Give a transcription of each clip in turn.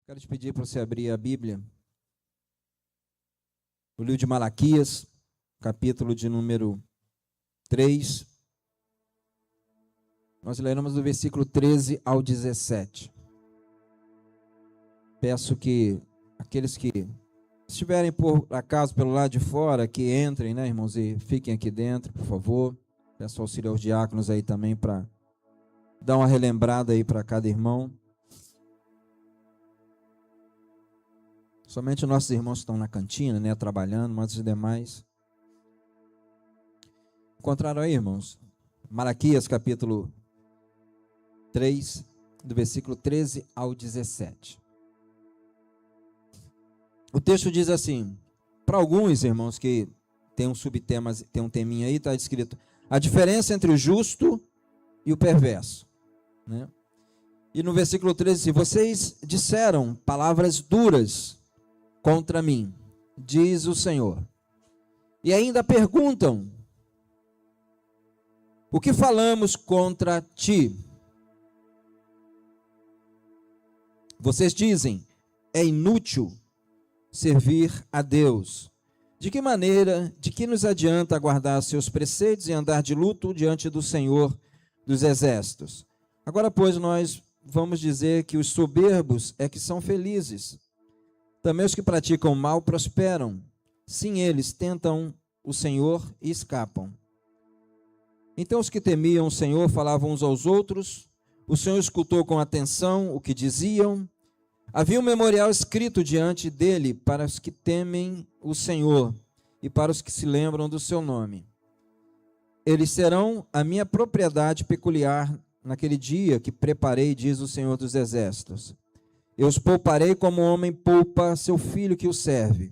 Quero te pedir para você abrir a Bíblia, o livro de Malaquias, capítulo de número 3. Nós leremos do versículo 13 ao 17. Peço que aqueles que estiverem por acaso pelo lado de fora, que entrem, né, irmãos, e fiquem aqui dentro, por favor. Peço auxílio aos diáconos aí também para dar uma relembrada aí para cada irmão. Somente nossos irmãos estão na cantina, né, trabalhando, mas os demais. Encontraram aí, irmãos? Malaquias, capítulo 3, do versículo 13 ao 17. O texto diz assim, para alguns, irmãos, que tem um subtema, tem um teminha aí, está escrito, a diferença entre o justo e o perverso, né? E no versículo 13, vocês disseram palavras duras contra mim, diz o Senhor. E ainda perguntam, o que falamos contra ti? Vocês dizem, é inútil servir a Deus. De que maneira, de que nos adianta guardar seus preceitos e andar de luto diante do Senhor dos exércitos? Agora, pois, nós vamos dizer que os soberbos é que são felizes. Também os que praticam o mal prosperam. Sim, eles tentam o Senhor e escapam. Então os que temiam o Senhor falavam uns aos outros. O Senhor escutou com atenção o que diziam. Havia um memorial escrito diante dele para os que temem o Senhor e para os que se lembram do seu nome. Eles serão a minha propriedade peculiar naquele dia que preparei, diz o Senhor dos Exércitos. Eu os pouparei como o homem poupa seu filho que o serve.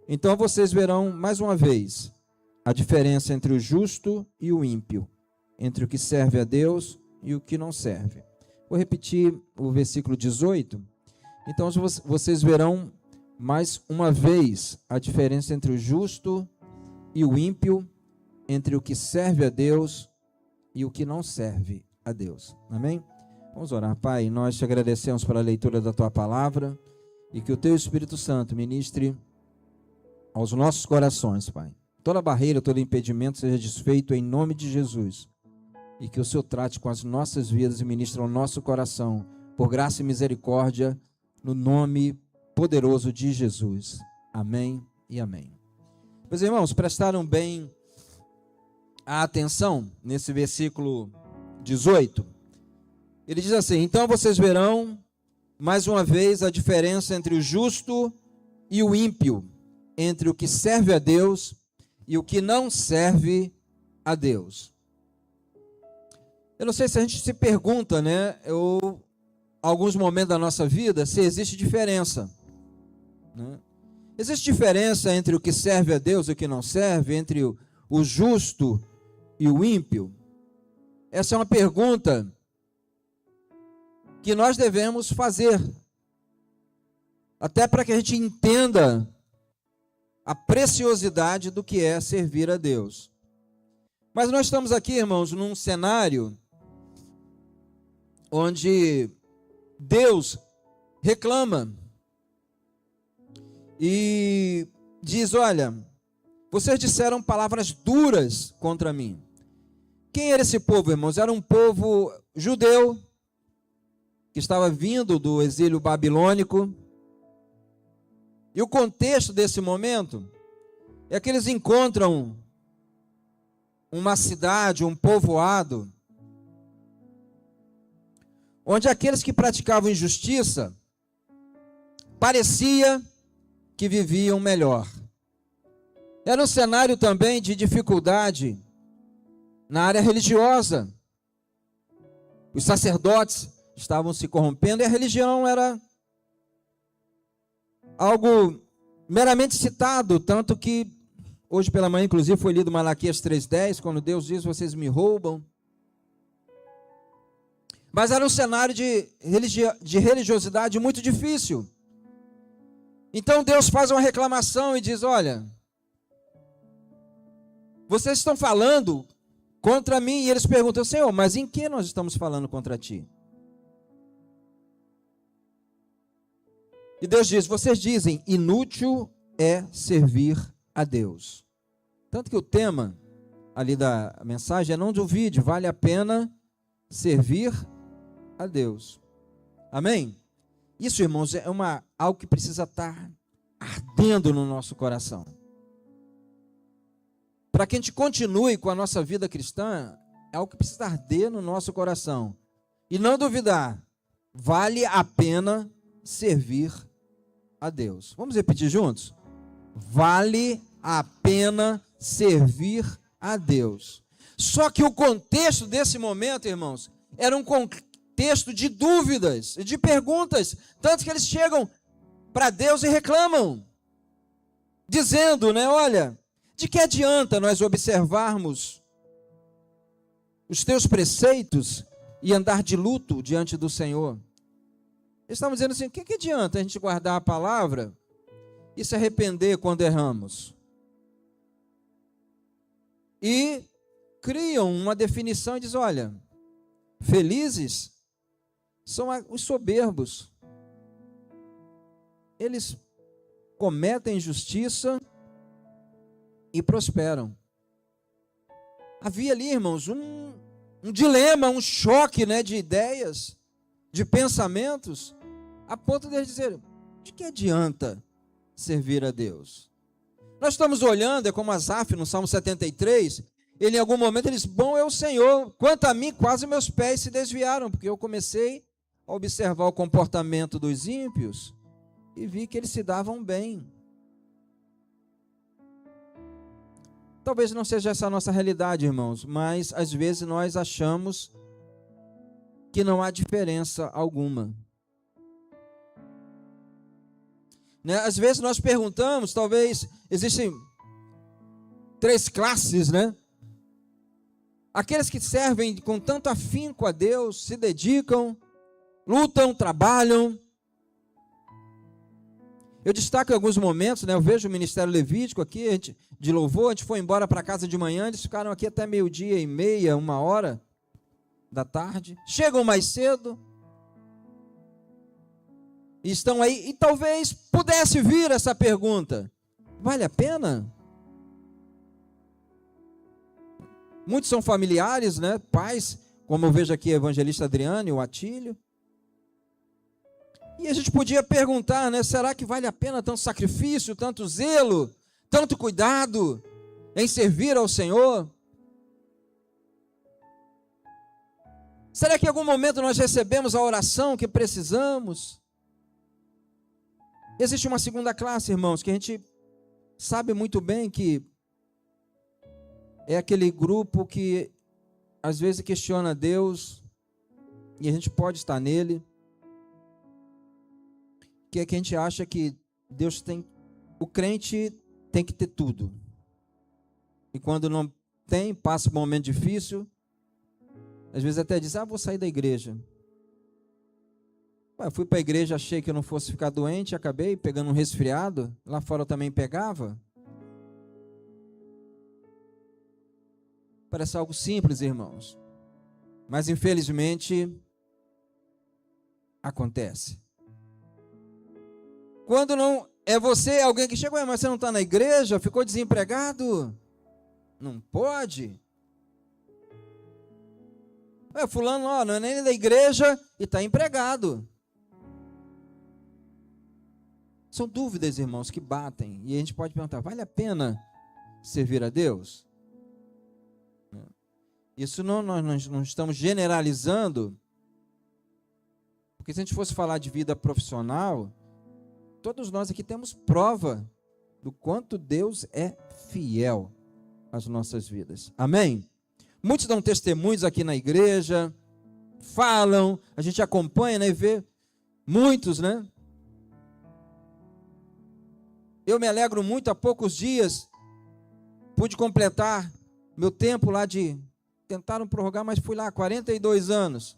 Então vocês verão mais uma vez a diferença entre o justo e o ímpio, entre o que serve a Deus e o que não serve. Vou repetir o versículo 18. Então vocês verão mais uma vez a diferença entre o justo e o ímpio, entre o que serve a Deus e o que não serve a Deus. Amém? Vamos orar, Pai. Nós te agradecemos pela leitura da Tua Palavra e que o Teu Espírito Santo ministre aos nossos corações, Pai. Toda barreira, todo impedimento seja desfeito em nome de Jesus e que o Senhor trate com as nossas vidas e ministre ao nosso coração, por graça e misericórdia, no nome poderoso de Jesus. Amém e amém. Meus irmãos, prestaram bem a atenção nesse versículo 18? Ele diz assim, então vocês verão mais uma vez a diferença entre o justo e o ímpio, entre o que serve a Deus e o que não serve a Deus. Eu não sei se a gente se pergunta, né, alguns momentos da nossa vida, se existe diferença, né? Existe diferença entre o que serve a Deus e o que não serve, entre o justo e o ímpio? Essa é uma pergunta que nós devemos fazer, até para que a gente entenda a preciosidade do que é servir a Deus. Mas nós estamos aqui, irmãos, num cenário onde Deus reclama e diz, olha, vocês disseram palavras duras contra mim. Quem era esse povo, irmãos? Era um povo judeu, que estava vindo do exílio babilônico. E o contexto desse momento é que eles encontram uma cidade, um povoado, onde aqueles que praticavam injustiça parecia que viviam melhor. Era um cenário também de dificuldade na área religiosa. Os sacerdotes estavam se corrompendo e a religião era algo meramente citado, tanto que hoje pela manhã, inclusive, foi lido Malaquias 3:10, quando Deus diz, vocês me roubam. Mas era um cenário de religiosidade muito difícil. Então Deus faz uma reclamação e diz, olha, vocês estão falando contra mim, e eles perguntam, Senhor, mas em que nós estamos falando contra ti? E Deus diz: vocês dizem, inútil é servir a Deus. Tanto que o tema ali da mensagem é: não duvide, vale a pena servir a Deus. Amém? Isso, irmãos, é algo que precisa estar ardendo no nosso coração. Para que a gente continue com a nossa vida cristã, é algo que precisa arder no nosso coração. E não duvidar, vale a pena servir a Deus. Vamos repetir juntos? Vale a pena servir a Deus. Só que o contexto desse momento, irmãos, era um contexto de dúvidas, de perguntas, tanto que eles chegam para Deus e reclamam, dizendo, né, olha, de que adianta nós observarmos os teus preceitos e andar de luto diante do Senhor? Eles estavam dizendo assim: o que adianta a gente guardar a palavra e se arrepender quando erramos? E criam uma definição e dizem: olha, felizes são os soberbos. Eles cometem injustiça e prosperam. Havia ali, irmãos, um dilema, um choque, né, de ideias, de pensamentos, a ponto de eles dizerem: de que adianta servir a Deus? Nós estamos olhando, é como Asaf no Salmo 73, ele em algum momento ele diz: bom é o Senhor, quanto a mim quase meus pés se desviaram, porque eu comecei a observar o comportamento dos ímpios e vi que eles se davam bem. Talvez não seja essa a nossa realidade, irmãos, mas às vezes nós achamos que não há diferença alguma. Né? Às vezes nós perguntamos, talvez existem 3 classes, né? Aqueles que servem com tanto afinco a Deus, se dedicam, lutam, trabalham. Eu destaco em alguns momentos, né? Eu vejo o ministério levítico aqui, de louvor, a gente foi embora para casa de manhã, eles ficaram aqui até 12:30, 1h da tarde. Chegam mais cedo. E estão aí, e talvez pudesse vir essa pergunta: vale a pena? Muitos são familiares, né? Pais, como eu vejo aqui o evangelista Adriano e o Atílio. E a gente podia perguntar, né? Será que vale a pena tanto sacrifício, tanto zelo, tanto cuidado em servir ao Senhor? Será que em algum momento nós recebemos a oração que precisamos? Existe uma segunda classe, irmãos, que a gente sabe muito bem que é aquele grupo que às vezes questiona Deus, e a gente pode estar nele, que é que a gente acha que Deus tem, o crente tem que ter tudo. E quando não tem, passa um momento difícil, às vezes até diz: vou sair da igreja. Eu fui para a igreja, achei que eu não fosse ficar doente, acabei pegando um resfriado, lá fora eu também pegava. Parece algo simples, irmãos, mas infelizmente acontece. Quando não é você, alguém que chega: mas você não está na igreja, ficou desempregado? Não pode. Fulano, não é nem da igreja e está empregado. São dúvidas, irmãos, que batem. E a gente pode perguntar: vale a pena servir a Deus? Isso nós não estamos generalizando, porque se a gente fosse falar de vida profissional, todos nós aqui temos prova do quanto Deus é fiel às nossas vidas. Amém? Muitos dão testemunhos aqui na igreja, falam, a gente acompanha, né, e vê muitos, né? Eu me alegro muito, há poucos dias pude completar meu tempo lá de... Tentaram prorrogar, mas fui lá, 42 anos.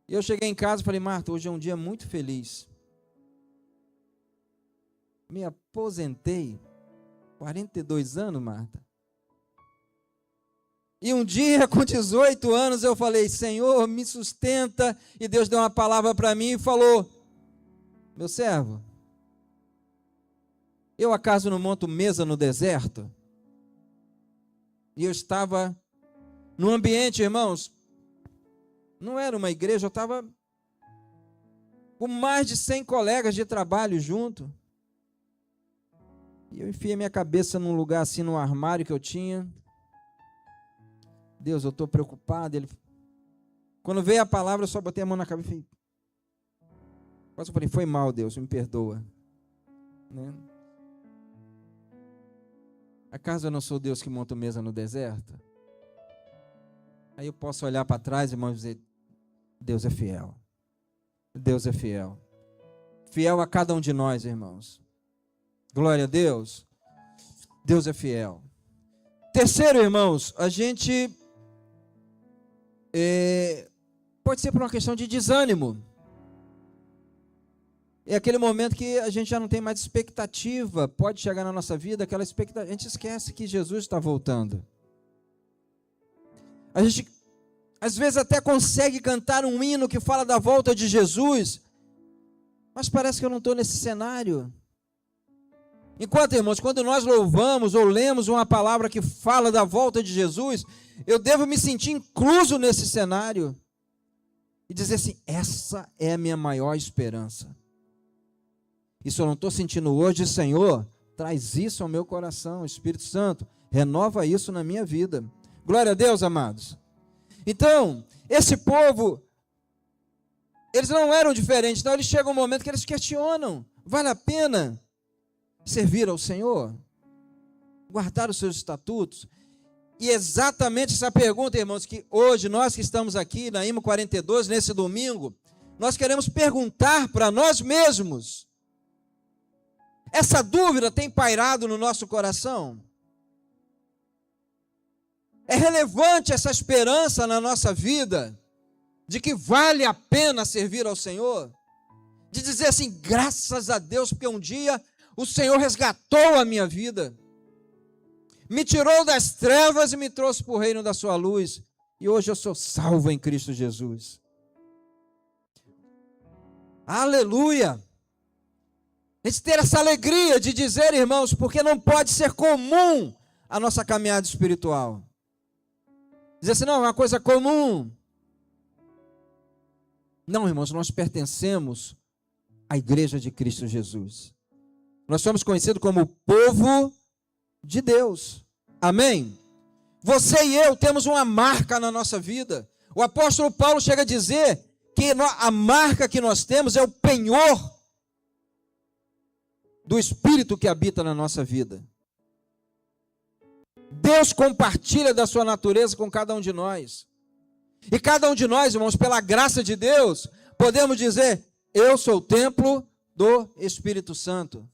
E eu cheguei em casa e falei: Marta, hoje é um dia muito feliz. Me aposentei, 42 anos, Marta. E um dia, com 18 anos, eu falei, Senhor, me sustenta. E Deus deu uma palavra para mim e falou, meu servo, eu acaso não monto mesa no deserto? E eu estava num ambiente, irmãos, não era uma igreja, eu estava com mais de 100 colegas de trabalho junto. E eu enfiei minha cabeça num lugar assim, num armário que eu tinha. Deus, eu estou preocupado. Quando veio a palavra, eu só botei a mão na cabeça e quase falei, foi mal, Deus, me perdoa. Né? Acaso eu não sou Deus que monta mesa no deserto? Aí eu posso olhar para trás, irmãos, e dizer, Deus é fiel. Deus é fiel. Fiel a cada um de nós, irmãos. Glória a Deus. Deus é fiel. Terceiro, irmãos, a gente pode ser por uma questão de desânimo. É aquele momento que a gente já não tem mais expectativa, pode chegar na nossa vida, aquela expectativa, a gente esquece que Jesus está voltando. A gente, às vezes, até consegue cantar um hino que fala da volta de Jesus, mas parece que eu não estou nesse cenário. Enquanto, irmãos, quando nós louvamos ou lemos uma palavra que fala da volta de Jesus, eu devo me sentir incluso nesse cenário e dizer assim, essa é a minha maior esperança. Isso eu não estou sentindo hoje, Senhor, traz isso ao meu coração, Espírito Santo, renova isso na minha vida. Glória a Deus, amados. Então, esse povo, eles não eram diferentes, então eles chegam um momento que eles questionam, vale a pena servir ao Senhor? Guardar os seus estatutos? E exatamente essa pergunta, irmãos, que hoje nós que estamos aqui na IMO 42, nesse domingo, nós queremos perguntar para nós mesmos. Essa dúvida tem pairado no nosso coração? É relevante essa esperança na nossa vida, de que vale a pena servir ao Senhor? De dizer assim, graças a Deus, porque um dia o Senhor resgatou a minha vida, me tirou das trevas e me trouxe para o reino da sua luz, e hoje eu sou salvo em Cristo Jesus. Aleluia! A gente ter essa alegria de dizer, irmãos, porque não pode ser comum a nossa caminhada espiritual. Dizer assim, não, é uma coisa comum. Não, irmãos, nós pertencemos à igreja de Cristo Jesus. Nós somos conhecidos como o povo de Deus. Amém? Você e eu temos uma marca na nossa vida. O apóstolo Paulo chega a dizer que a marca que nós temos é o penhor do Espírito que habita na nossa vida. Deus compartilha da sua natureza com cada um de nós. E cada um de nós, irmãos, pela graça de Deus, podemos dizer, eu sou o templo do Espírito Santo.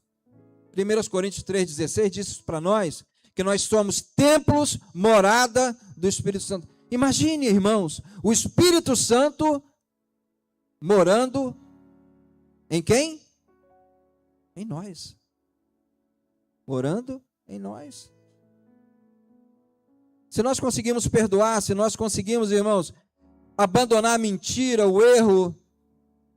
1 Coríntios 3,16 diz para nós que nós somos templos, morada do Espírito Santo. Imagine, irmãos, o Espírito Santo morando em quem? Em nós. Morando em nós. Se nós conseguimos perdoar, se nós conseguimos, irmãos, abandonar a mentira, o erro,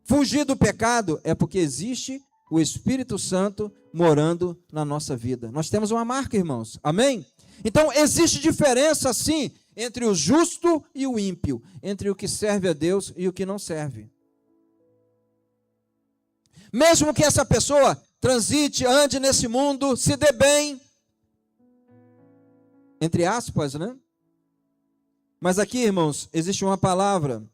fugir do pecado, é porque existe o Espírito Santo morando na nossa vida. Nós temos uma marca, irmãos. Amém? Então, existe diferença, sim, entre o justo e o ímpio, entre o que serve a Deus e o que não serve. Mesmo que essa pessoa transite, ande nesse mundo, se dê bem, entre aspas, né? Mas aqui, irmãos, existe uma palavra,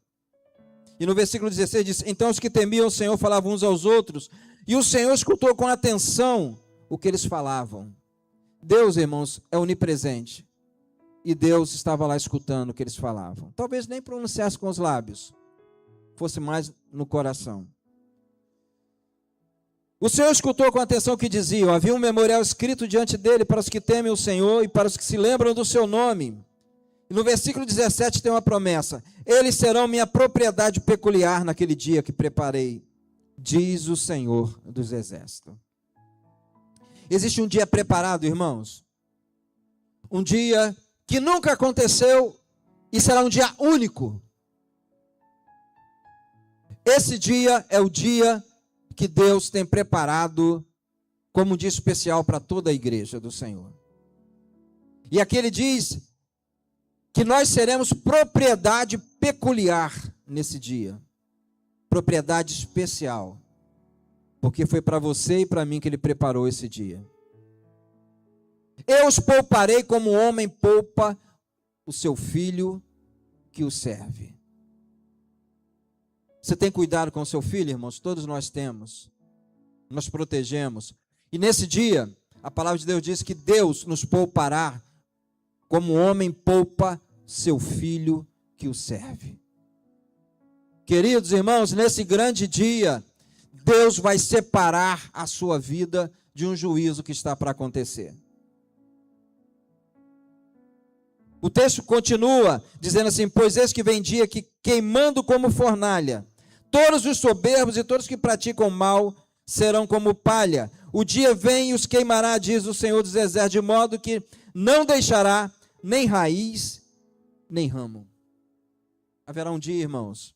e no versículo 16 diz, então os que temiam o Senhor falavam uns aos outros, e o Senhor escutou com atenção o que eles falavam. Deus, irmãos, é onipresente, e Deus estava lá escutando o que eles falavam. Talvez nem pronunciasse com os lábios, fosse mais no coração. O Senhor escutou com atenção o que diziam. Havia um memorial escrito diante dele para os que temem o Senhor e para os que se lembram do seu nome. E no versículo 17 tem uma promessa. Eles serão minha propriedade peculiar naquele dia que preparei, diz o Senhor dos Exércitos. Existe um dia preparado, irmãos? Um dia que nunca aconteceu e será um dia único. Esse dia é o dia que Deus tem preparado como um dia especial para toda a igreja do Senhor. E aqui ele diz que nós seremos propriedade peculiar nesse dia. Propriedade especial. Porque foi para você e para mim que ele preparou esse dia. Eu os pouparei como o homem poupa o seu filho que o serve. Você tem cuidado com o seu filho, irmãos? Todos nós temos. Nós protegemos. E nesse dia, a palavra de Deus diz que Deus nos poupará como o homem poupa seu filho que o serve. Queridos irmãos, nesse grande dia, Deus vai separar a sua vida de um juízo que está para acontecer. O texto continua dizendo assim: pois eis que vem dia que, queimando como fornalha, todos os soberbos e todos que praticam mal serão como palha. O dia vem e os queimará, diz o Senhor dos Exércitos, de modo que não deixará nem raiz, nem ramo. Haverá um dia, irmãos,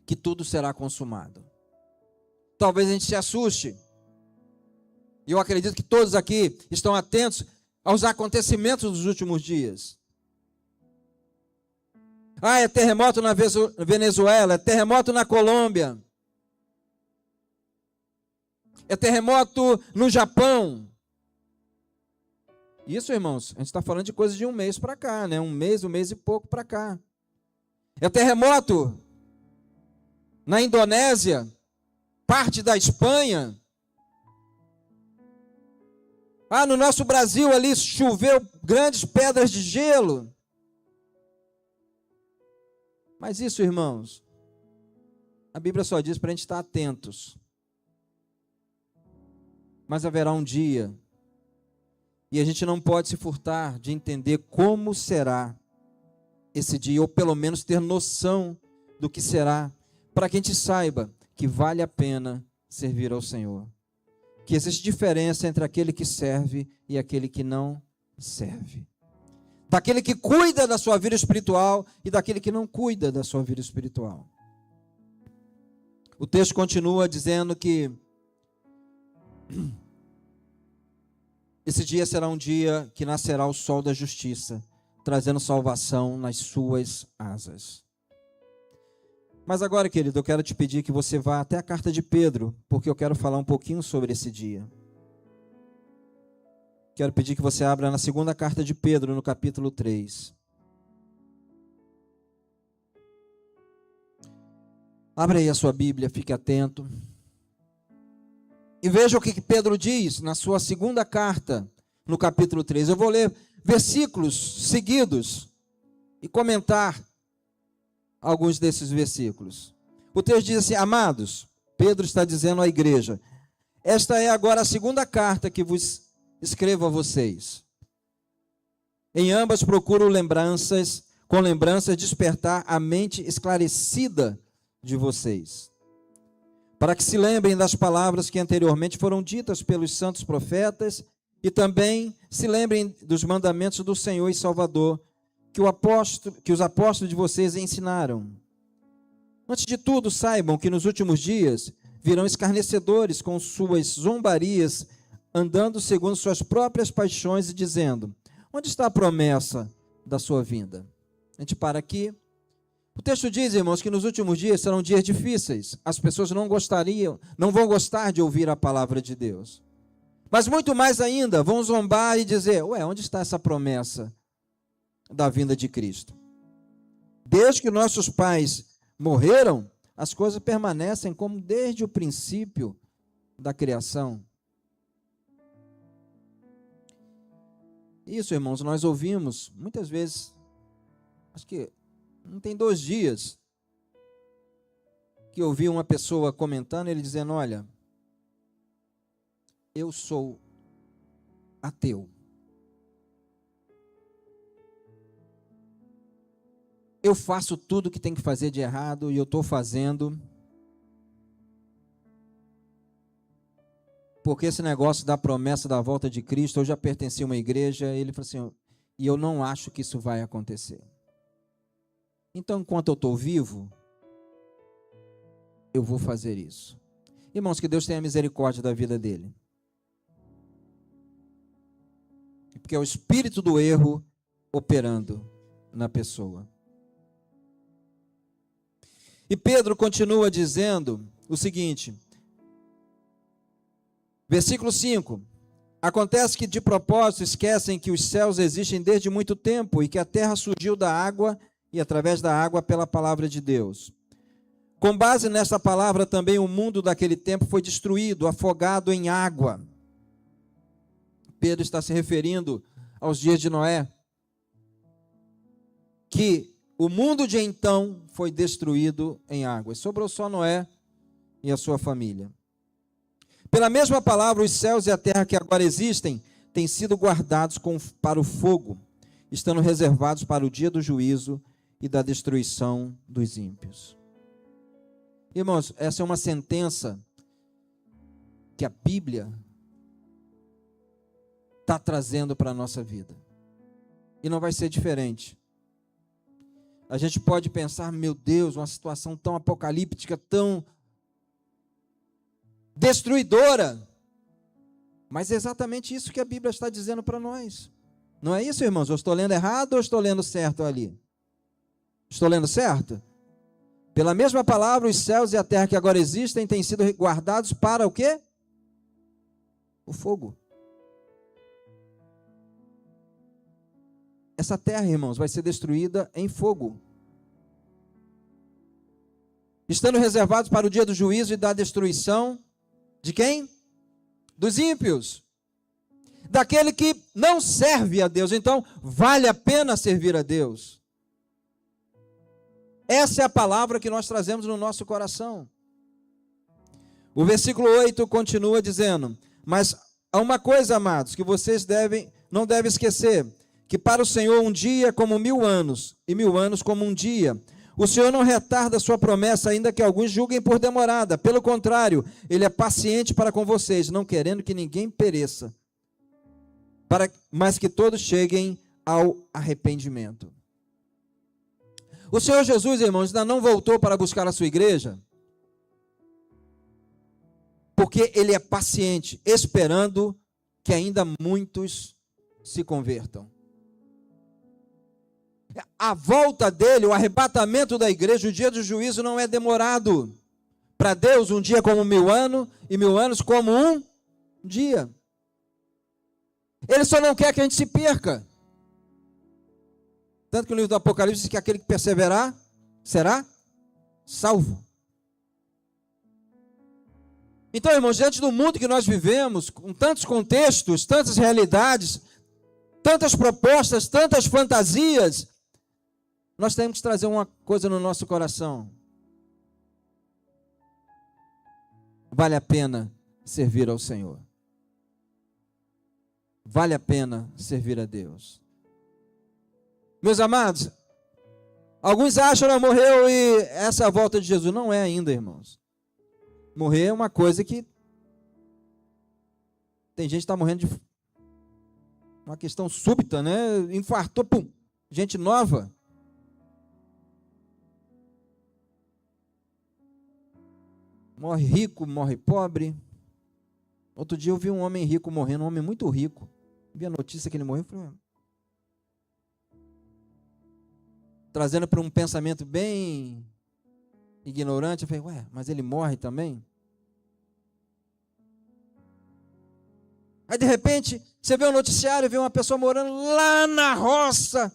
que tudo será consumado. Talvez a gente se assuste. E eu acredito que todos aqui estão atentos aos acontecimentos dos últimos dias. É terremoto na Venezuela, é terremoto na Colômbia, é terremoto no Japão. Isso, irmãos, a gente está falando de coisas de um mês para cá, né? Um mês e pouco para cá. É terremoto na Indonésia, parte da Espanha. No nosso Brasil ali choveu grandes pedras de gelo. Mas isso, irmãos, a Bíblia só diz para a gente estar atentos. Mas haverá um dia, e a gente não pode se furtar de entender como será esse dia, ou pelo menos ter noção do que será, para que a gente saiba que vale a pena servir ao Senhor. Que existe diferença entre aquele que serve e aquele que não serve. Daquele que cuida da sua vida espiritual e daquele que não cuida da sua vida espiritual. O texto continua dizendo que esse dia será um dia que nascerá o sol da justiça, trazendo salvação nas suas asas. Mas agora, querido, eu quero te pedir que você vá até a carta de Pedro, porque eu quero falar um pouquinho sobre esse dia. Quero pedir que você abra na segunda carta de Pedro, no capítulo 3. Abra aí a sua Bíblia, fique atento. E veja o que Pedro diz na sua segunda carta, no capítulo 3. Eu vou ler versículos seguidos e comentar alguns desses versículos. O texto diz assim: amados, Pedro está dizendo à igreja, esta é agora a segunda carta que vos escrevo a vocês. Em ambas procuro com lembranças despertar a mente esclarecida de vocês, para que se lembrem das palavras que anteriormente foram ditas pelos santos profetas e também se lembrem dos mandamentos do Senhor e Salvador que os apóstolos de vocês ensinaram. Antes de tudo, saibam que nos últimos dias virão escarnecedores com suas zombarias, andando segundo suas próprias paixões e dizendo: onde está a promessa da sua vinda? A gente para aqui. O texto diz, irmãos, que nos últimos dias serão dias difíceis. As pessoas não vão gostar de ouvir a palavra de Deus. Mas muito mais ainda, vão zombar e dizer: onde está essa promessa da vinda de Cristo? Desde que nossos pais morreram, as coisas permanecem como desde o princípio da criação. Isso, irmãos, nós ouvimos muitas vezes, acho que não tem 2 dias, que eu ouvi uma pessoa comentando, ele dizendo: olha, eu sou ateu. Eu faço tudo que tem que fazer de errado e eu estou fazendo, porque esse negócio da promessa da volta de Cristo, eu já pertenci a uma igreja. Ele falou assim: E eu não acho que isso vai acontecer. Então, enquanto eu estou vivo, eu vou fazer isso. Irmãos, que Deus tenha misericórdia da vida dele. Porque é o espírito do erro operando na pessoa. E Pedro continua dizendo o seguinte, versículo 5, acontece que de propósito esquecem que os céus existem desde muito tempo e que a terra surgiu da água e através da água pela palavra de Deus. Com base nessa palavra também o mundo daquele tempo foi destruído, afogado em água. Pedro está se referindo aos dias de Noé, que o mundo de então foi destruído em águas. Sobrou só Noé e a sua família. Pela mesma palavra, os céus e a terra que agora existem têm sido guardados para o fogo, estando reservados para o dia do juízo e da destruição dos ímpios. Irmãos, essa é uma sentença que a Bíblia está trazendo para a nossa vida. E não vai ser diferente. A gente pode pensar, meu Deus, uma situação tão apocalíptica, tão destruidora. Mas é exatamente isso que a Bíblia está dizendo para nós. Não é isso, irmãos? Eu estou lendo errado ou estou lendo certo ali? Estou lendo certo? Pela mesma palavra, os céus e a terra que agora existem têm sido guardados para o quê? O fogo. Essa terra, irmãos, vai ser destruída em fogo. Estando reservados para o dia do juízo e da destruição de quem? Dos ímpios. Daquele que não serve a Deus. Então, vale a pena servir a Deus. Essa é a palavra que nós trazemos no nosso coração. O versículo 8 continua dizendo, mas há uma coisa, amados, que vocês não devem esquecer, que para o Senhor um dia é como 1000 anos, e 1000 anos como um dia. O Senhor não retarda a sua promessa, ainda que alguns julguem por demorada. Pelo contrário, Ele é paciente para com vocês, não querendo que ninguém pereça, mas que todos cheguem ao arrependimento. O Senhor Jesus, irmãos, ainda não voltou para buscar a sua igreja, porque Ele é paciente, esperando que ainda muitos se convertam. A volta dele, o arrebatamento da igreja, o dia do juízo não é demorado. Para Deus, um dia como 1000 anos, e 1000 anos como um dia. Ele só não quer que a gente se perca. Tanto que o livro do Apocalipse diz que aquele que perseverar será salvo. Então, irmãos, diante do mundo que nós vivemos, com tantos contextos, tantas realidades, tantas propostas, tantas fantasias, nós temos que trazer uma coisa no nosso coração. Vale a pena servir ao Senhor. Vale a pena servir a Deus. Meus amados, alguns acham que morreu e essa é a volta de Jesus. Não é ainda, irmãos. Morrer é uma coisa que tem gente que está morrendo de uma questão súbita, né? Infartou, pum, gente nova. Morre rico, morre pobre. Outro dia eu vi um homem rico morrendo, um homem muito rico. Vi a notícia que ele morreu, falei, trazendo para um pensamento bem ignorante, eu falei, ué, mas ele morre também? Aí de repente, você vê um noticiário, vê uma pessoa morando lá na roça,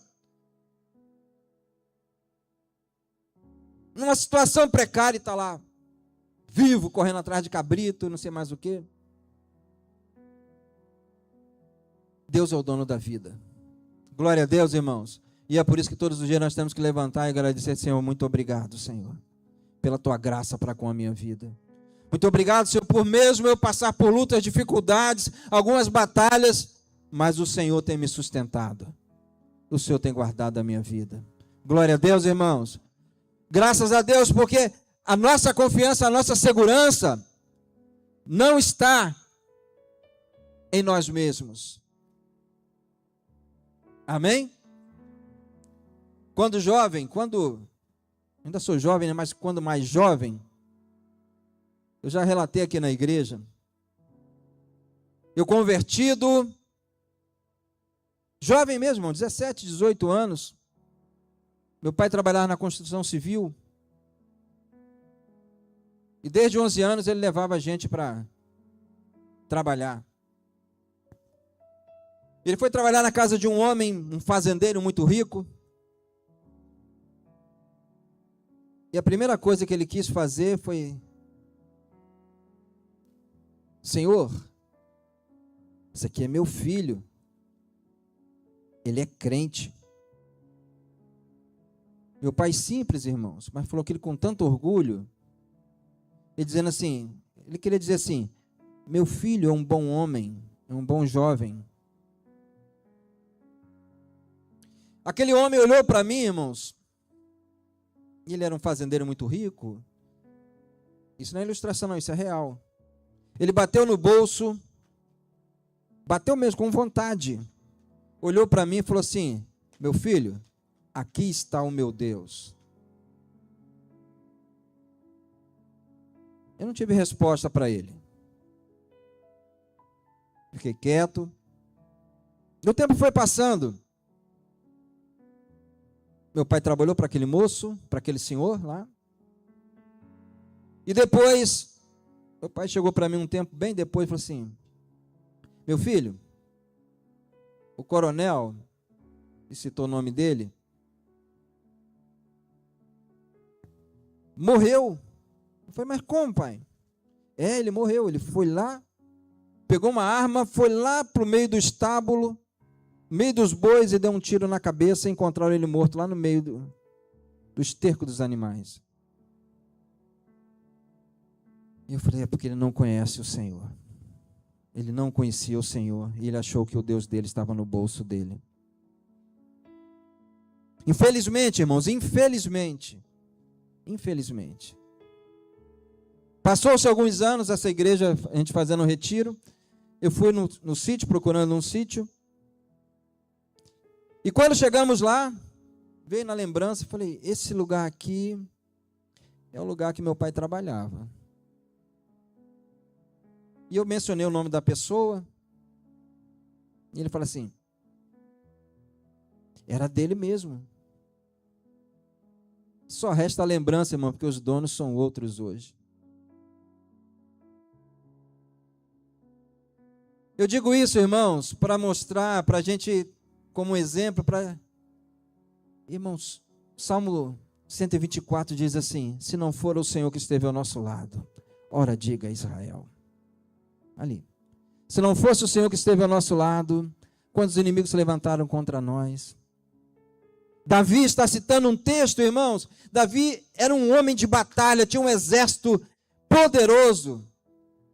numa situação precária, e está lá, vivo, correndo atrás de cabrito, não sei mais o quê. Deus é o dono da vida. Glória a Deus, irmãos. E é por isso que todos os dias nós temos que levantar e agradecer, Senhor, muito obrigado, Senhor, pela tua graça para com a minha vida. Muito obrigado, Senhor, por mesmo eu passar por lutas, dificuldades, algumas batalhas, mas o Senhor tem me sustentado. O Senhor tem guardado a minha vida. Glória a Deus, irmãos. Graças a Deus, porque a nossa confiança, a nossa segurança não está em nós mesmos. Amém? Quando jovem, ainda sou jovem, né? Mas quando mais jovem, eu já relatei aqui na igreja, eu convertido, jovem mesmo, 17, 18 anos, meu pai trabalhava na construção civil, e desde 11 anos ele levava a gente para trabalhar. Ele foi trabalhar na casa de um homem, um fazendeiro muito rico, e a primeira coisa que ele quis fazer foi: Senhor, esse aqui é meu filho, ele é crente. Meu pai simples, irmãos, mas falou aquilo com tanto orgulho, e dizendo assim, ele queria dizer assim: meu filho é um bom homem, é um bom jovem. Aquele homem olhou para mim, irmãos, e ele era um fazendeiro muito rico. Isso não é ilustração não, isso é real. Ele bateu no bolso, bateu mesmo com vontade, olhou para mim e falou assim: meu filho, aqui está o meu Deus. Eu não tive resposta para ele. Fiquei quieto. O tempo foi passando. Meu pai trabalhou para aquele moço, para aquele senhor lá. E depois, meu pai chegou para mim um tempo bem depois e falou assim: meu filho, o coronel, e citou o nome dele, morreu. Eu falei: mas como, pai? Ele morreu, ele foi lá, pegou uma arma, foi lá para o meio do estábulo, meio dos bois, e deu um tiro na cabeça, e encontraram ele morto lá no meio do esterco dos animais. E eu falei: é porque ele não conhece o Senhor. Ele não conhecia o Senhor, e ele achou que o Deus dele estava no bolso dele. Infelizmente, irmãos, infelizmente, passou-se alguns anos, essa igreja, a gente fazendo um retiro, eu fui no sítio, procurando um sítio, e quando chegamos lá, veio na lembrança, falei: esse lugar aqui é o lugar que meu pai trabalhava. E eu mencionei o nome da pessoa, e ele falou assim: era dele mesmo. Só resta a lembrança, irmão, porque os donos são outros hoje. Eu digo isso, irmãos, para mostrar, para a gente, como exemplo, para... Irmãos, Salmo 124 diz assim: se não for o Senhor que esteve ao nosso lado, ora diga a Israel. Ali. Se não fosse o Senhor que esteve ao nosso lado, quantos inimigos se levantaram contra nós? Davi está citando um texto, irmãos. Davi era um homem de batalha, tinha um exército poderoso.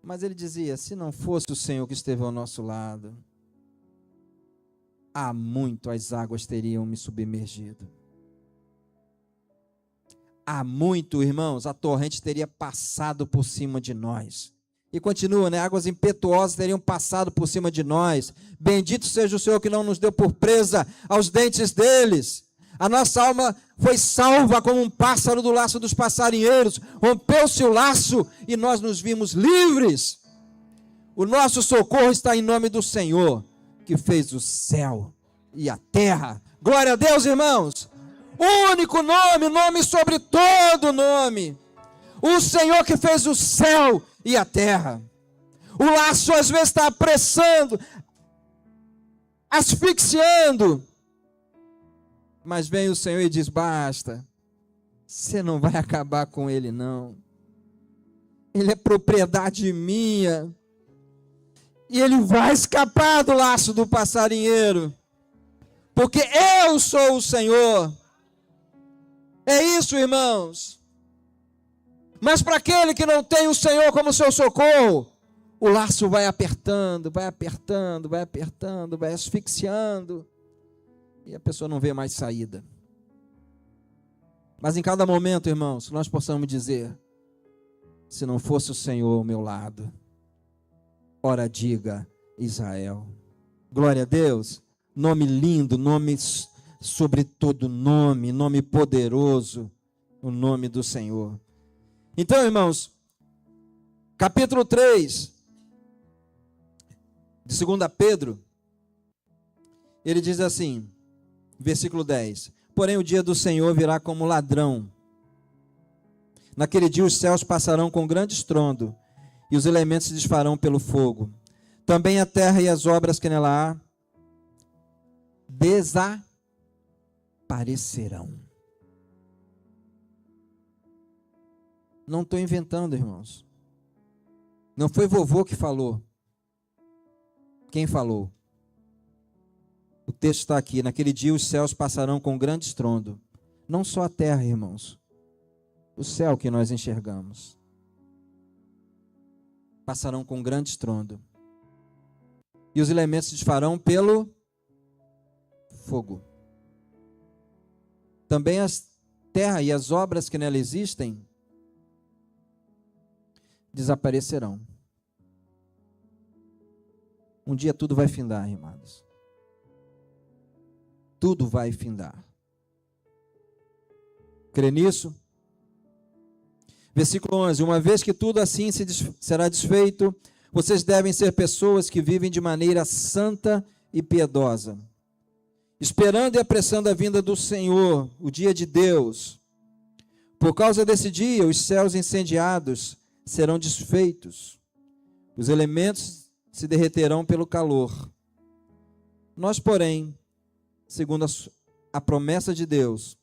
Mas ele dizia: se não fosse o Senhor que esteve ao nosso lado, há muito as águas teriam me submergido. Há muito, irmãos, a torrente teria passado por cima de nós. E continua, né? Águas impetuosas teriam passado por cima de nós. Bendito seja o Senhor que não nos deu por presa aos dentes deles. A nossa alma foi salva como um pássaro do laço dos passarinheiros. Rompeu-se o laço e nós nos vimos livres. O nosso socorro está em nome do Senhor, que fez o céu e a terra. Glória a Deus, irmãos. O único nome, nome sobre todo nome. O Senhor que fez o céu e a terra. O laço às vezes está apressando, asfixiando. Mas vem o Senhor e diz: basta. Você não vai acabar com ele, não. Ele é propriedade minha. E ele vai escapar do laço do passarinheiro. Porque eu sou o Senhor. É isso, irmãos. Mas para aquele que não tem o Senhor como seu socorro, o laço vai apertando, vai apertando, vai apertando, vai asfixiando. E a pessoa não vê mais saída. Mas em cada momento, irmãos, nós possamos dizer: se não fosse o Senhor ao meu lado, ora diga Israel. Glória a Deus. Nome lindo, nome sobre todo nome, nome poderoso, o nome do Senhor. Então, irmãos, capítulo 3 de 2 Pedro, ele diz assim, versículo 10: porém o dia do Senhor virá como ladrão. Naquele dia os céus passarão com grande estrondo, e os elementos se desfarão pelo fogo. Também a terra e as obras que nela há desaparecerão. Não estou inventando, irmãos. Não foi vovô que falou. Quem falou? O texto está aqui. Naquele dia os céus passarão com grande estrondo. Não só a terra, irmãos. O céu que nós enxergamos. Passarão com grande estrondo. E os elementos se desfarão pelo fogo. Também a terra e as obras que nela existem desaparecerão. Um dia tudo vai findar, irmãos. Tudo vai findar. Crê nisso? Versículo 11: uma vez que tudo assim será desfeito, vocês devem ser pessoas que vivem de maneira santa e piedosa, esperando e apressando a vinda do Senhor, o dia de Deus. Por causa desse dia, os céus incendiados serão desfeitos, os elementos se derreterão pelo calor. Nós, porém, segundo a promessa de Deus,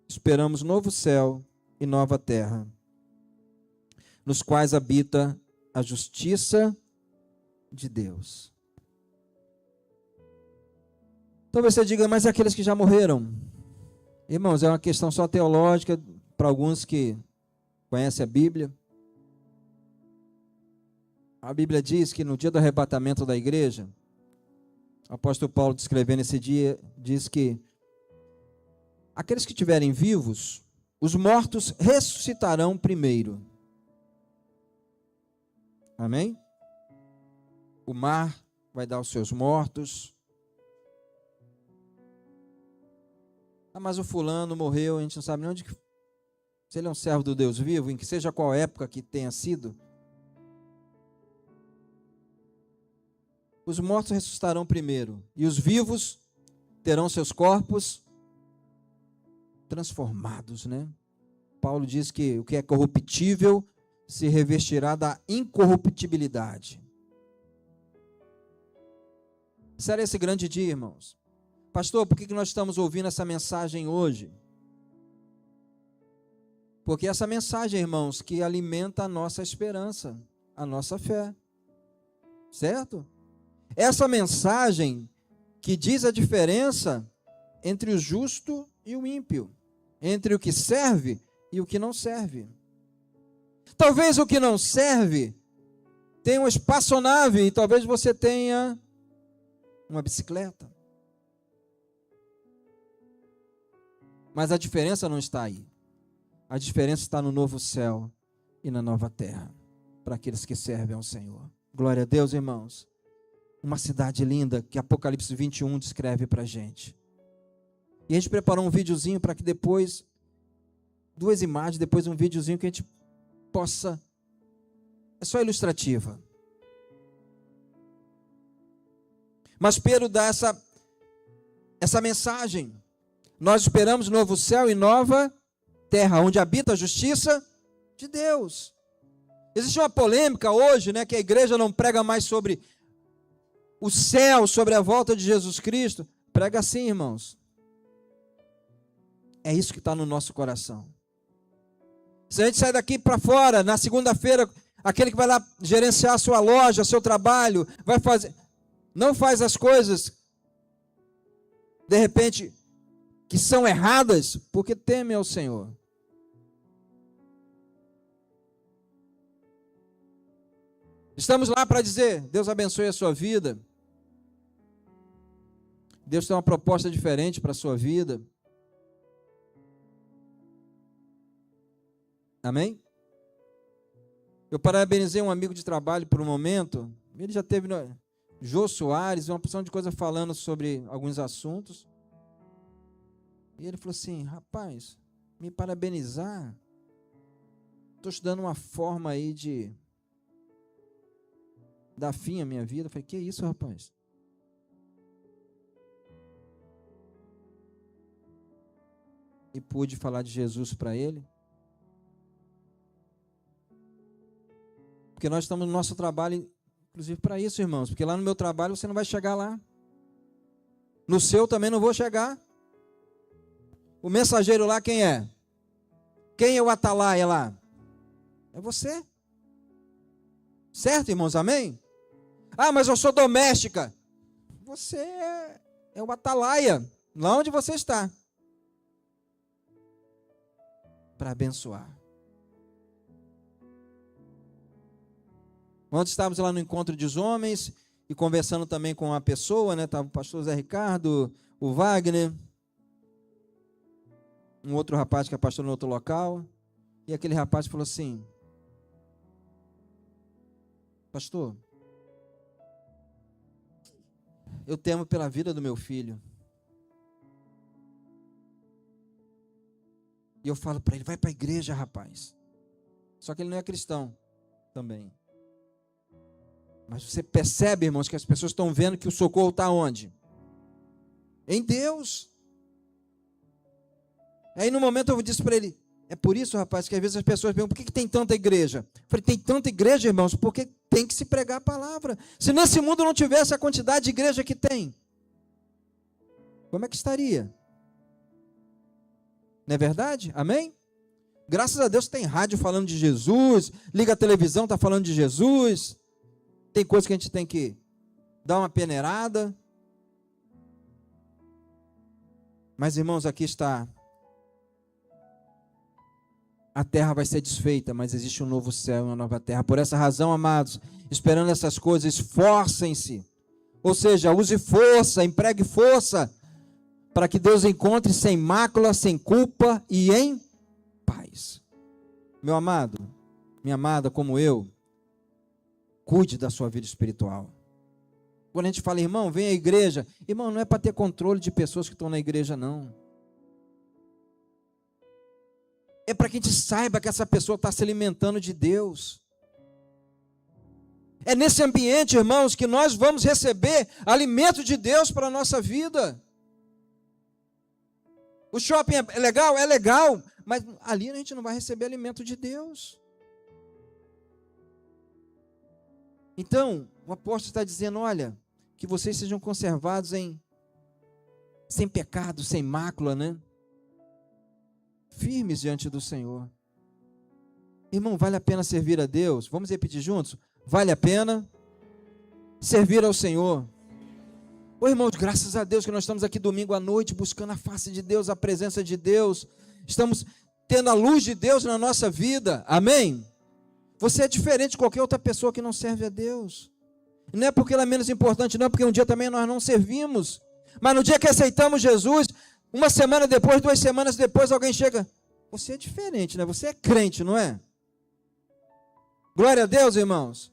esperamos novo céu e nova terra, nos quais habita a justiça de Deus. Talvez você diga, mas aqueles que já morreram? Irmãos, é uma questão só teológica para alguns que conhecem a Bíblia. A Bíblia diz que no dia do arrebatamento da igreja, o apóstolo Paulo, descrevendo esse dia, diz que aqueles que estiverem vivos, os mortos ressuscitarão primeiro. Amém? O mar vai dar os seus mortos. Ah, mas o fulano morreu, a gente não sabe nem onde. Se ele é um servo do Deus vivo, em que seja qual época que tenha sido, os mortos ressuscitarão primeiro, e os vivos terão seus corpos transformados, né? Paulo diz que o que é corruptível se revestirá da incorruptibilidade. Será esse grande dia, irmãos? Pastor, por que nós estamos ouvindo essa mensagem hoje? Porque essa mensagem, irmãos, que alimenta a nossa esperança, a nossa fé. Certo? Essa mensagem que diz a diferença entre o justo e o ímpio, entre o que serve e o que não serve. Talvez o que não serve tenha uma espaçonave e talvez você tenha uma bicicleta. Mas a diferença não está aí. A diferença está no novo céu e na nova terra, para aqueles que servem ao Senhor. Glória a Deus, irmãos. Uma cidade linda que Apocalipse 21 descreve para a gente. E a gente preparou um videozinho para que depois, duas imagens, depois um videozinho que a gente possa, é só ilustrativa. Mas Pedro dá essa mensagem. Nós esperamos novo céu e nova terra, onde habita a justiça de Deus. Existe uma polêmica hoje, né, que a igreja não prega mais sobre o céu, sobre a volta de Jesus Cristo. Prega sim, irmãos. É isso que está no nosso coração. Se a gente sai daqui para fora, na segunda-feira, aquele que vai lá gerenciar a sua loja, seu trabalho, vai fazer, não faz as coisas, de repente, que são erradas, porque teme ao Senhor. Estamos lá para dizer, Deus abençoe a sua vida. Deus tem uma proposta diferente para a sua vida. Amém? Eu parabenizei um amigo de trabalho por um momento. Ele já teve Jô Soares, uma porção de coisa falando sobre alguns assuntos. E ele falou assim: rapaz, me parabenizar. Estou estudando uma forma aí de dar fim à minha vida. Eu falei: que isso, rapaz? E pude falar de Jesus para ele. Porque nós estamos no nosso trabalho, inclusive para isso, irmãos. Porque lá no meu trabalho você não vai chegar lá. No seu também não vou chegar. O mensageiro lá quem é? Quem é o atalaia lá? É você. Certo, irmãos? Amém? Ah, mas eu sou doméstica. Você é o atalaia. Lá onde você está. Para abençoar. Ontem estávamos lá no encontro dos homens e conversando também com uma pessoa, né? Estava o pastor Zé Ricardo, o Wagner, um outro rapaz que é pastor no outro local. E aquele rapaz falou assim: pastor, eu temo pela vida do meu filho. E eu falo para ele: vai para a igreja, rapaz. Só que ele não é cristão também. Mas você percebe, irmãos, que as pessoas estão vendo que o socorro está onde? Em Deus. Aí no momento eu disse para ele: é por isso, rapaz, que às vezes as pessoas perguntam: por que tem tanta igreja? Eu falei: tem tanta igreja, irmãos, porque tem que se pregar a palavra. Se nesse mundo não tivesse a quantidade de igreja que tem, como é que estaria? Não é verdade? Amém? Graças a Deus tem rádio falando de Jesus, liga a televisão, está falando de Jesus. Tem coisa que a gente tem que dar uma peneirada. Mas, irmãos, aqui está. A terra vai ser desfeita, mas existe um novo céu e uma nova terra. Por essa razão, amados, esperando essas coisas, esforcem-se. Ou seja, use força, empregue força, para que Deus encontre sem mácula, sem culpa e em paz. Meu amado, minha amada, como eu, cuide da sua vida espiritual. Quando a gente fala: irmão, vem à igreja. Irmão, não é para ter controle de pessoas que estão na igreja, não. É para que a gente saiba que essa pessoa está se alimentando de Deus. É nesse ambiente, irmãos, que nós vamos receber alimento de Deus para a nossa vida. O shopping é legal? É legal. Mas ali a gente não vai receber alimento de Deus. Então, o apóstolo está dizendo: olha, que vocês sejam conservados sem pecado, sem mácula, né? Firmes diante do Senhor. Irmão, vale a pena servir a Deus? Vamos repetir juntos? Vale a pena servir ao Senhor. Ô irmãos, graças a Deus que nós estamos aqui domingo à noite, buscando a face de Deus, a presença de Deus. Estamos tendo a luz de Deus na nossa vida. Amém? Você é diferente de qualquer outra pessoa que não serve a Deus. Não é porque ela é menos importante, não, porque um dia também nós não servimos. Mas no dia que aceitamos Jesus, uma semana depois, 2 semanas depois, alguém chega: você é diferente, né? Você é crente, não é? Glória a Deus, irmãos.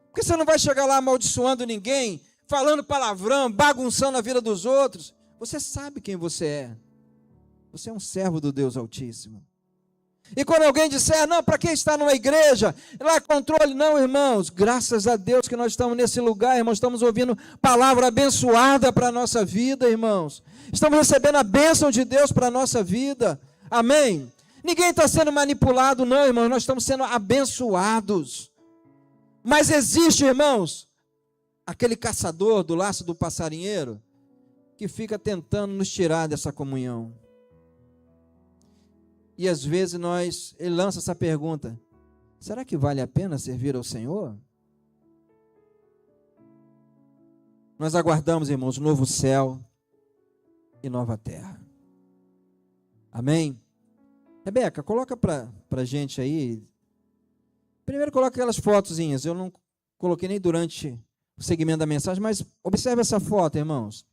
Porque você não vai chegar lá amaldiçoando ninguém, falando palavrão, bagunçando a vida dos outros. Você sabe quem você é. Você é um servo do Deus Altíssimo. E quando alguém disser: não, para que estar numa igreja? Lá é controle. Não, irmãos, graças a Deus que nós estamos nesse lugar, irmãos, estamos ouvindo palavra abençoada para a nossa vida, irmãos. Estamos recebendo a bênção de Deus para a nossa vida. Amém? Ninguém está sendo manipulado, não, irmãos, nós estamos sendo abençoados. Mas existe, irmãos, aquele caçador do laço do passarinheiro, que fica tentando nos tirar dessa comunhão. E às vezes ele lança essa pergunta: será que vale a pena servir ao Senhor? Nós aguardamos, irmãos, novo céu e nova terra. Amém? Rebeca, coloca para a gente aí. Primeiro coloca aquelas fotozinhas. Eu não coloquei nem durante o segmento da mensagem, mas observe essa foto, irmãos.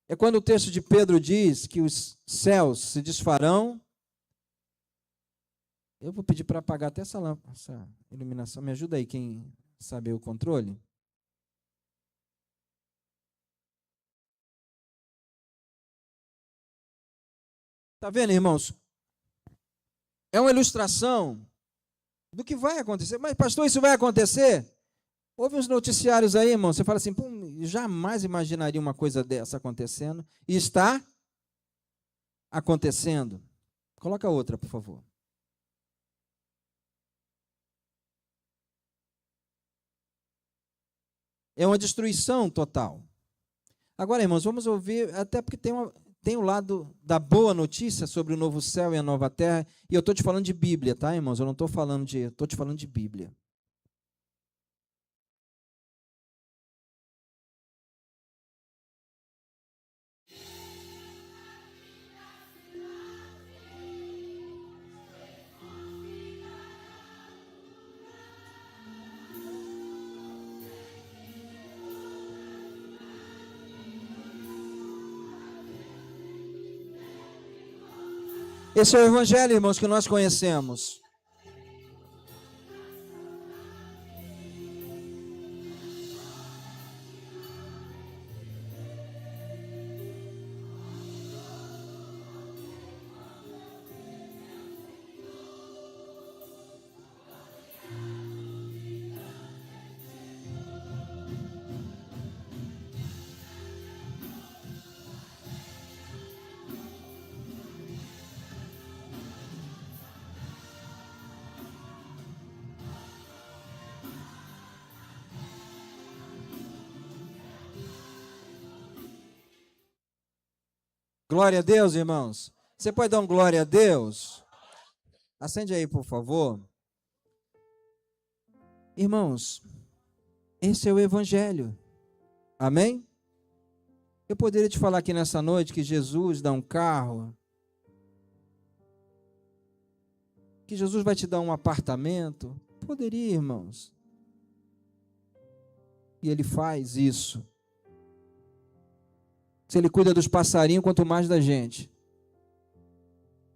É quando o texto de Pedro diz que os céus se desfarão. Eu vou pedir para apagar até essa lâmpada, essa iluminação. Me ajuda aí, quem sabe o controle. Está vendo, irmãos? É uma ilustração do que vai acontecer. Mas, pastor, isso vai acontecer? Houve uns noticiários aí, irmão, você fala assim, jamais imaginaria uma coisa dessa acontecendo. E está acontecendo. Coloca outra, por favor. É uma destruição total. Agora, irmãos, vamos ouvir, até porque tem o lado da boa notícia sobre o novo céu e a nova terra, e eu estou te falando de Bíblia, tá, irmãos? Eu não estou falando estou te falando de Bíblia. Esse é o evangelho, irmãos, que nós conhecemos. Glória a Deus, irmãos. Você pode dar um glória a Deus? Acende aí, por favor. Irmãos, esse é o evangelho. Amém? Eu poderia te falar aqui nessa noite que Jesus dá um carro, que Jesus vai te dar um apartamento. Poderia, irmãos. E Ele faz isso. Se Ele cuida dos passarinhos, quanto mais da gente.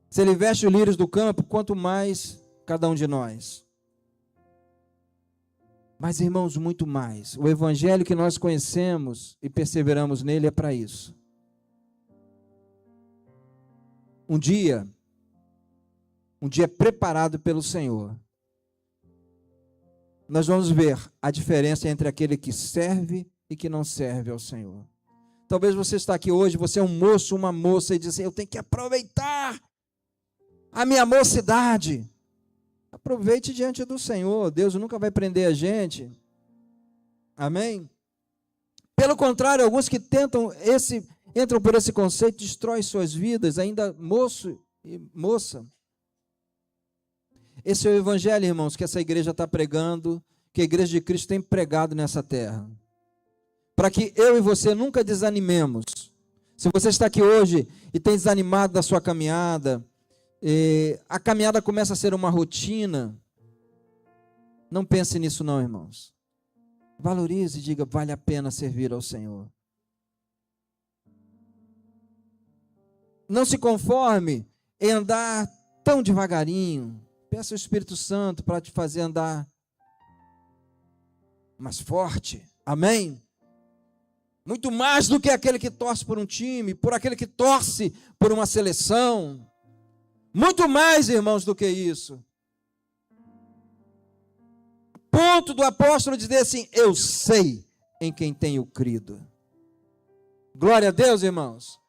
Se Ele veste os lírios do campo, quanto mais cada um de nós. Mas, irmãos, muito mais. O evangelho que nós conhecemos e perseveramos nele é para isso. Um dia preparado pelo Senhor, nós vamos ver a diferença entre aquele que serve e que não serve ao Senhor. Talvez você está aqui hoje, você é um moço, uma moça, e diz assim, eu tenho que aproveitar a minha mocidade. Aproveite diante do Senhor, Deus nunca vai prender a gente. Amém? Pelo contrário, alguns que entram por esse conceito, destroem suas vidas, ainda moço e moça. Esse é o evangelho, irmãos, que essa igreja está pregando, que a igreja de Cristo tem pregado nessa terra. Para que eu e você nunca desanimemos. Se você está aqui hoje e tem desanimado da sua caminhada, a caminhada começa a ser uma rotina, não pense nisso não, irmãos. Valorize e diga, vale a pena servir ao Senhor. Não se conforme em andar tão devagarinho. Peça ao Espírito Santo para te fazer andar mais forte. Amém? Muito mais do que aquele que torce por um time, por aquele que torce por uma seleção. Muito mais, irmãos, do que isso. Ponto do apóstolo dizer assim, eu sei em quem tenho crido. Glória a Deus, irmãos.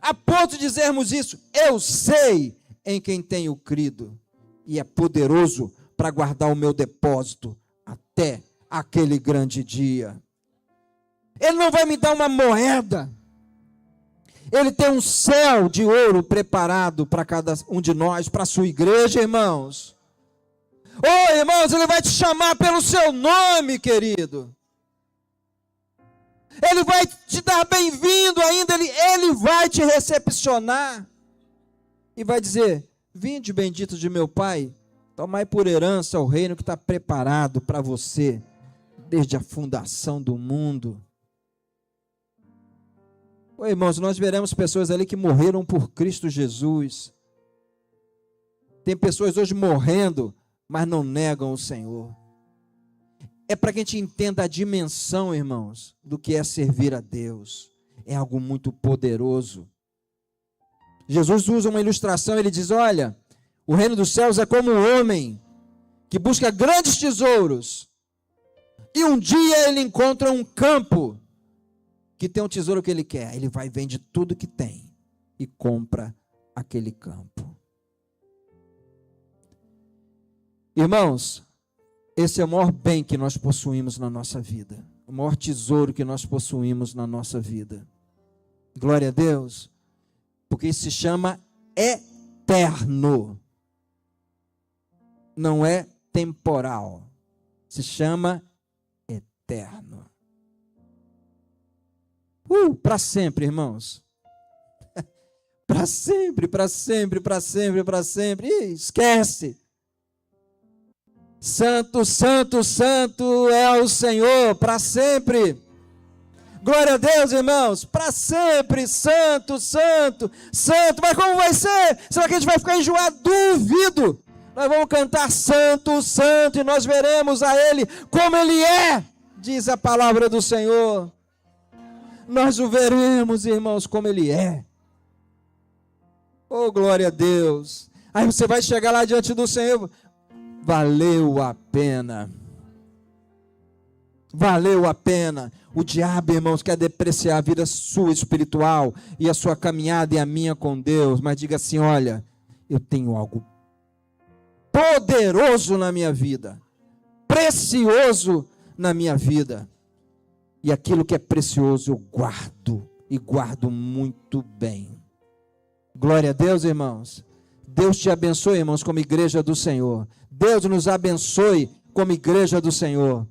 A ponto de dizermos isso, eu sei em quem tenho crido. E é poderoso para guardar o meu depósito até aquele grande dia. Ele não vai me dar uma moeda. Ele tem um céu de ouro preparado para cada um de nós, para a sua igreja, irmãos. Oh, irmãos, Ele vai te chamar pelo seu nome, querido. Ele vai te dar bem-vindo ainda, Ele vai te recepcionar. E vai dizer, vinde bendito de meu Pai, tomai por herança o reino que está preparado para você, desde a fundação do mundo. Oh, irmãos, nós veremos pessoas ali que morreram por Cristo Jesus. Tem pessoas hoje morrendo, mas não negam o Senhor. É para que a gente entenda a dimensão, irmãos, do que é servir a Deus. É algo muito poderoso. Jesus usa uma ilustração, ele diz, olha, o reino dos céus é como um homem que busca grandes tesouros, e um dia ele encontra um campo que tem um tesouro que ele quer. Ele vai, vende tudo que tem e compra aquele campo. Irmãos, esse é o maior bem que nós possuímos na nossa vida, o maior tesouro que nós possuímos na nossa vida. Glória a Deus, porque isso se chama eterno, não é temporal, se chama eterno. Para sempre, irmãos. Para sempre, para sempre, para sempre, para sempre. Esquece. Santo, santo, santo é o Senhor, para sempre. Glória a Deus, irmãos, para sempre, santo, santo, santo. Mas como vai ser? Será que a gente vai ficar enjoado? Duvido. Nós vamos cantar santo, santo, e nós veremos a Ele como Ele é, diz a palavra do Senhor. Nós o veremos, irmãos, como Ele é. Oh, glória a Deus. Aí você vai chegar lá diante do Senhor. Valeu a pena. Valeu a pena. O diabo, irmãos, quer depreciar a vida sua espiritual e a sua caminhada e a minha com Deus. Mas diga assim, olha, eu tenho algo poderoso na minha vida, precioso na minha vida. E aquilo que é precioso eu guardo, e guardo muito bem. Glória a Deus, irmãos. Deus te abençoe, irmãos, como igreja do Senhor. Deus nos abençoe como igreja do Senhor.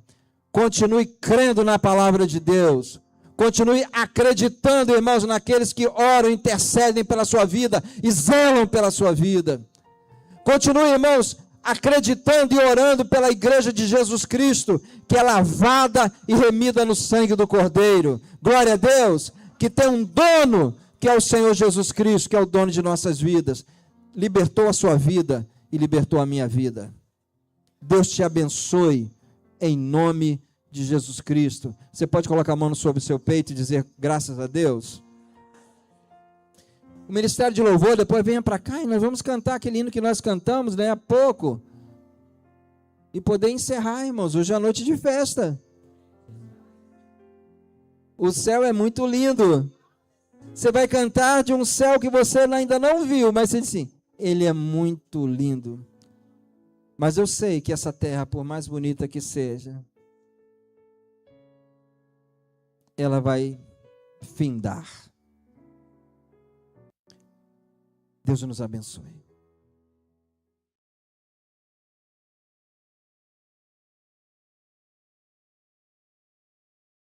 Continue crendo na palavra de Deus. Continue acreditando, irmãos, naqueles que oram, intercedem pela sua vida e zelam pela sua vida. Continue, irmãos, acreditando e orando pela igreja de Jesus Cristo, que é lavada e remida no sangue do Cordeiro. Glória a Deus, que tem um dono, que é o Senhor Jesus Cristo, que é o dono de nossas vidas. Libertou a sua vida e libertou a minha vida. Deus te abençoe em nome de Jesus Cristo. Você pode colocar a mão sobre o seu peito e dizer graças a Deus? O ministério de louvor, depois venha para cá e nós vamos cantar aquele hino que nós cantamos, né, há pouco. E poder encerrar, irmãos, hoje é a noite de festa. O céu é muito lindo. Você vai cantar de um céu que você ainda não viu, mas você diz assim, ele é muito lindo. Mas eu sei que essa terra, por mais bonita que seja, ela vai findar. Deus nos abençoe.